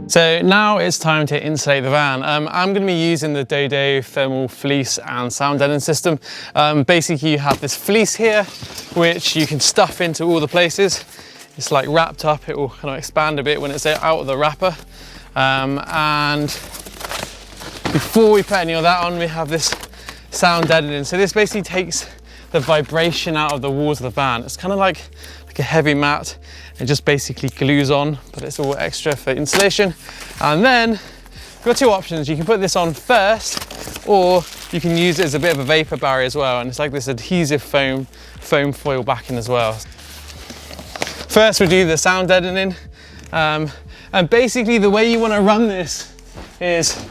So now it's time to insulate the van. I'm going to be using the Dodo Thermal Fleece and sound deadening system. Basically you have this fleece here, which you can stuff into all the places. It's like wrapped up, it will kind of expand a bit when it's out of the wrapper. And before we put any of that on, we have this sound deadening. So this basically takes the vibration out of the walls of the van. It's kind of like a heavy mat. It just basically glues on, but it's all extra for insulation. And then you've got two options. You can put this on first, or you can use it as a bit of a vapor barrier as well. And it's like this adhesive foam foil backing as well. First we'll do the sound deadening. And basically the way you want to run this is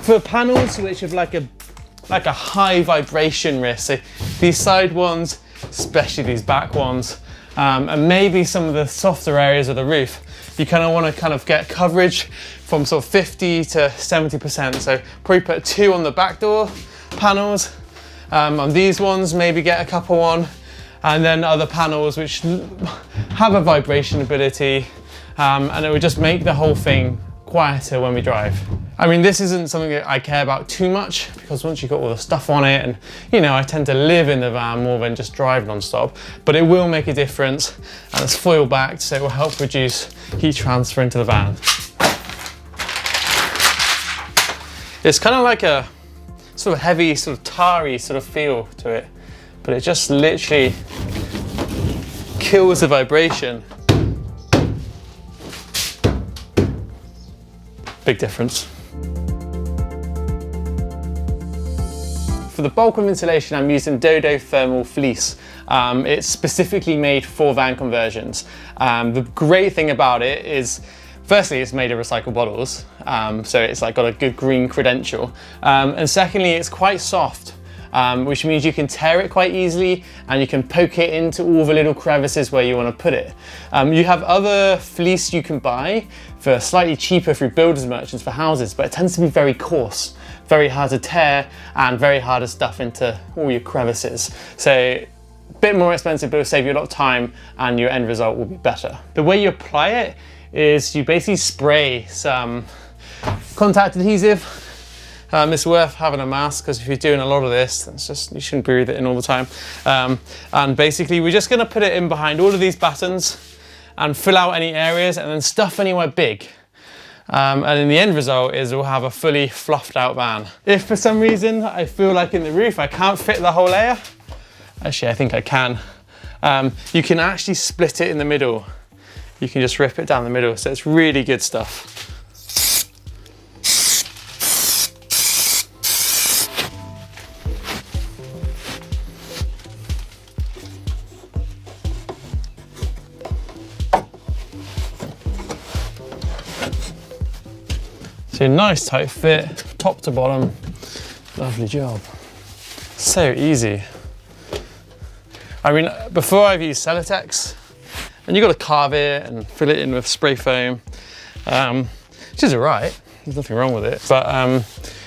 for panels which have like a high vibration risk. So these side ones, especially these back ones, and maybe some of the softer areas of the roof, you kind of want to get coverage from sort of 50 to 70%. So probably put 2 on the back door panels. On these ones, maybe get a couple on, and then other panels which have a vibration ability, and it would just make the whole thing quieter when we drive. I mean, this isn't something that I care about too much, because once you've got all the stuff on it, and you know, I tend to live in the van more than just drive non-stop, but it will make a difference, and it's foil backed, so it will help reduce heat transfer into the van. It's kind of like a sort of heavy, sort of tarry sort of feel to it, but it just literally kills the vibration. Big difference. For the bulk of insulation, I'm using Dodo Thermal Fleece. It's specifically made for van conversions. The great thing about it is, firstly, it's made of recycled bottles, so it's like got a good green credential. And secondly, it's quite soft, which means you can tear it quite easily, and you can poke it into all the little crevices where you want to put it. You have other fleece you can buy for slightly cheaper through builders merchants for houses, but it tends to be very coarse, very hard to tear, and very hard to stuff into all your crevices. So a bit more expensive, but it'll save you a lot of time, and your end result will be better. The way you apply it is you basically spray some contact adhesive. It's worth having a mask, because if you're doing a lot of this, it's just, you shouldn't breathe it in all the time. And basically we're just going to put it in behind all of these battens and fill out any areas, and then stuff anywhere big. And then the end result is we'll have a fully fluffed out van. If for some reason I feel like in the roof I can't fit the whole layer, actually I think I can, you can actually split it in the middle. You can just rip it down the middle, so it's really good stuff. So nice tight fit, top to bottom, lovely job. So easy. I mean, before I've used Celotex, and you've got to carve it and fill it in with spray foam, which is all right, there's nothing wrong with it, but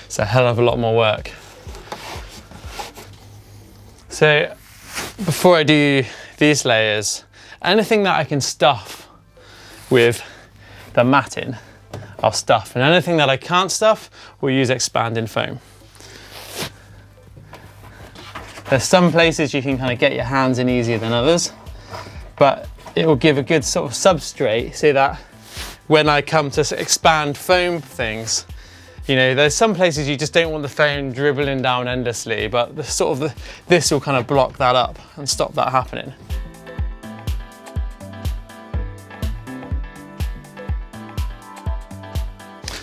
it's a hell of a lot more work. So before I do these layers, anything that I can stuff with the matting, I'll stuff, and anything that I can't stuff, we'll use expanding foam. There's some places you can kind of get your hands in easier than others, but it will give a good sort of substrate, so that when I come to expand foam things, you know, there's some places you just don't want the foam dribbling down endlessly, but this will kind of block that up and stop that happening.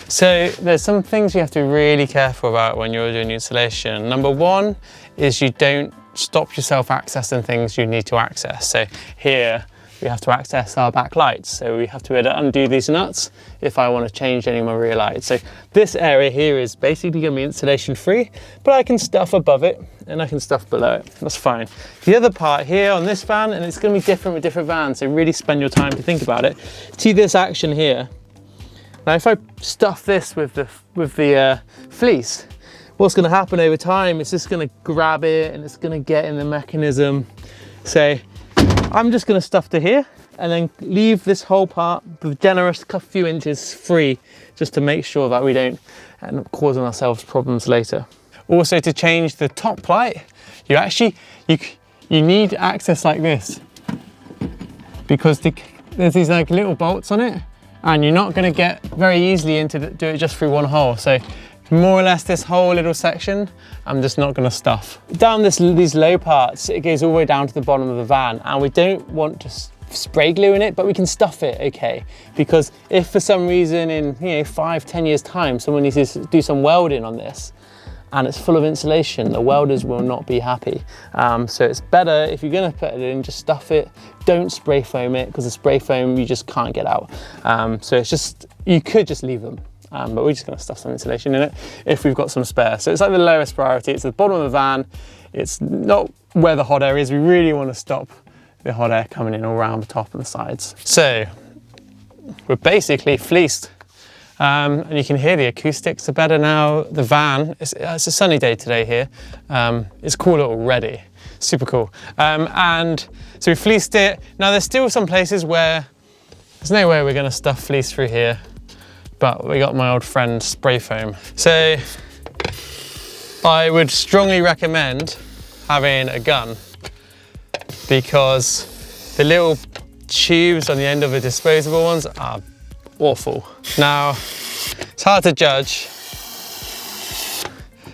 So there's some things you have to be really careful about when you're doing insulation. Number one is you don't stop yourself accessing things you need to access. So here we have to access our back lights. So we have to be able to undo these nuts if I want to change any of my rear lights. So this area here is basically going to be insulation free, but I can stuff above it and I can stuff below it. That's fine. The other part here on this van, and it's going to be different with different vans, so really spend your time to think about it. See this action here? Now if I stuff this with the fleece, what's going to happen over time, it's just going to grab it and it's going to get in the mechanism. So I'm just going to stuff to here, and then leave this whole part, the generous few inches, free, just to make sure that we don't end up causing ourselves problems later. Also, to change the top plate, you need access like this, because there's these like little bolts on it, and you're not going to get very easily into do it just through one hole. So more or less this whole little section, I'm just not going to stuff. Down these low parts, it goes all the way down to the bottom of the van, and we don't want to spray glue in it, but we can stuff it, okay? Because if for some reason in 5-10 years time, someone needs to do some welding on this, and it's full of insulation, the welders will not be happy. So it's better, if you're gonna put it in, just stuff it, don't spray foam it, because the spray foam you just can't get out. So it's just, you could just leave them, but we're just gonna stuff some insulation in it if we've got some spare. So it's like the lowest priority, it's at the bottom of the van, it's not where the hot air is, we really wanna stop the hot air coming in all around the top and the sides. So we're basically fleeced. And you can hear the acoustics are better now. The van, it's a sunny day today here. It's cool already, super cool. And so we fleeced it. Now there's still some places where there's no way we're gonna stuff fleece through here, but we got my old friend spray foam. So I would strongly recommend having a gun, because the little tubes on the end of the disposable ones are awful. Now, it's hard to judge,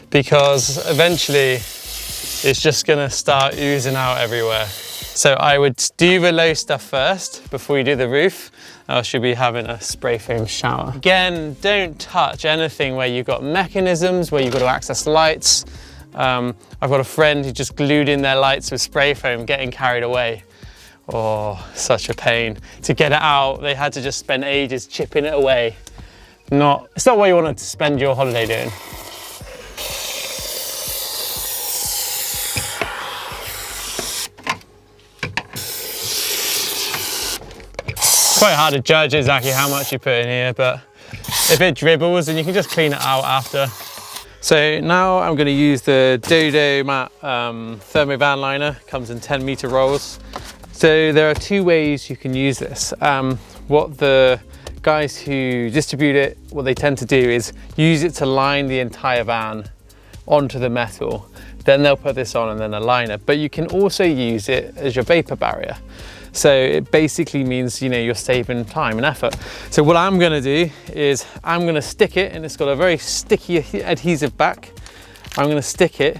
because eventually it's just gonna start oozing out everywhere. So I would do the low stuff first before you do the roof, or else you'll be having a spray foam shower. Again, don't touch anything where you've got mechanisms, where you've got to access lights. I've got a friend who just glued in their lights with spray foam, getting carried away. Oh, such a pain. To get it out, they had to just spend ages chipping it away. It's not what you want to spend your holiday doing. It's quite hard to judge exactly how much you put in here, but if it dribbles, then you can just clean it out after. So now I'm going to use the Dodo Mat Thermo van liner. Comes in 10-meter rolls. So there are two ways you can use this. What the guys who distribute it, what they tend to do is use it to line the entire van onto the metal. Then they'll put this on and then a liner. But you can also use it as your vapor barrier. So it basically means, you're saving time and effort. So what I'm gonna do is I'm gonna stick it, and it's got a very sticky adhesive back. I'm gonna stick it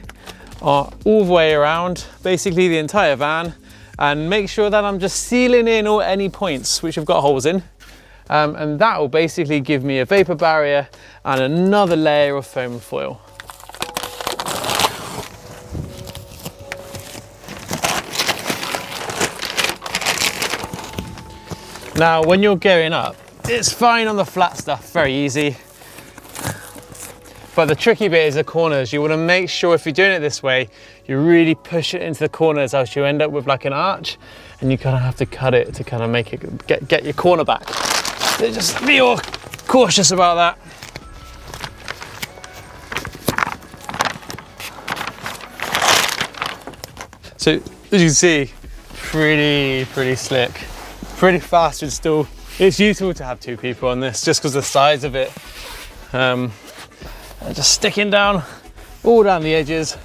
all the way around, basically the entire van, and make sure that I'm just sealing in any points which have got holes in. And that will basically give me a vapor barrier and another layer of foam foil. Now, when you're going up, it's fine on the flat stuff, very easy. But the tricky bit is the corners. You want to make sure, if you're doing it this way, you really push it into the corners, else you end up with like an arch, and you kind of have to cut it to kind of make it get your corner back. So just be all cautious about that. So as you can see, pretty slick, pretty fast to install. It's useful to have two people on this just because of the size of it. And just sticking down all down the edges.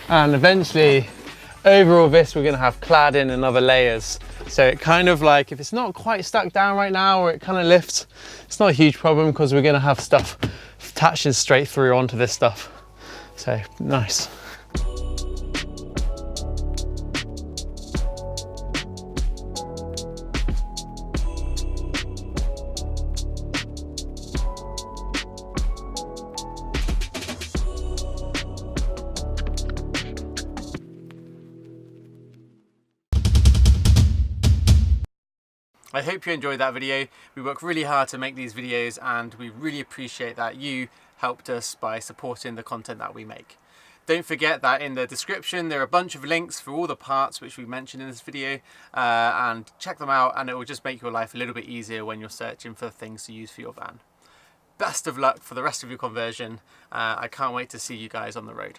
And eventually, over all this, we're going to have cladding and other layers. So it kind of like, if it's not quite stuck down right now, or it kind of lifts, it's not a huge problem, because we're going to have stuff attaching straight through onto this stuff. So nice. I hope you enjoyed that video. We work really hard to make these videos, and we really appreciate that you helped us by supporting the content that we make. Don't forget that in the description there are a bunch of links for all the parts which we mentioned in this video, and check them out, and it will just make your life a little bit easier when you're searching for things to use for your van. best of luck for the rest of your conversion. I can't wait to see you guys on the road.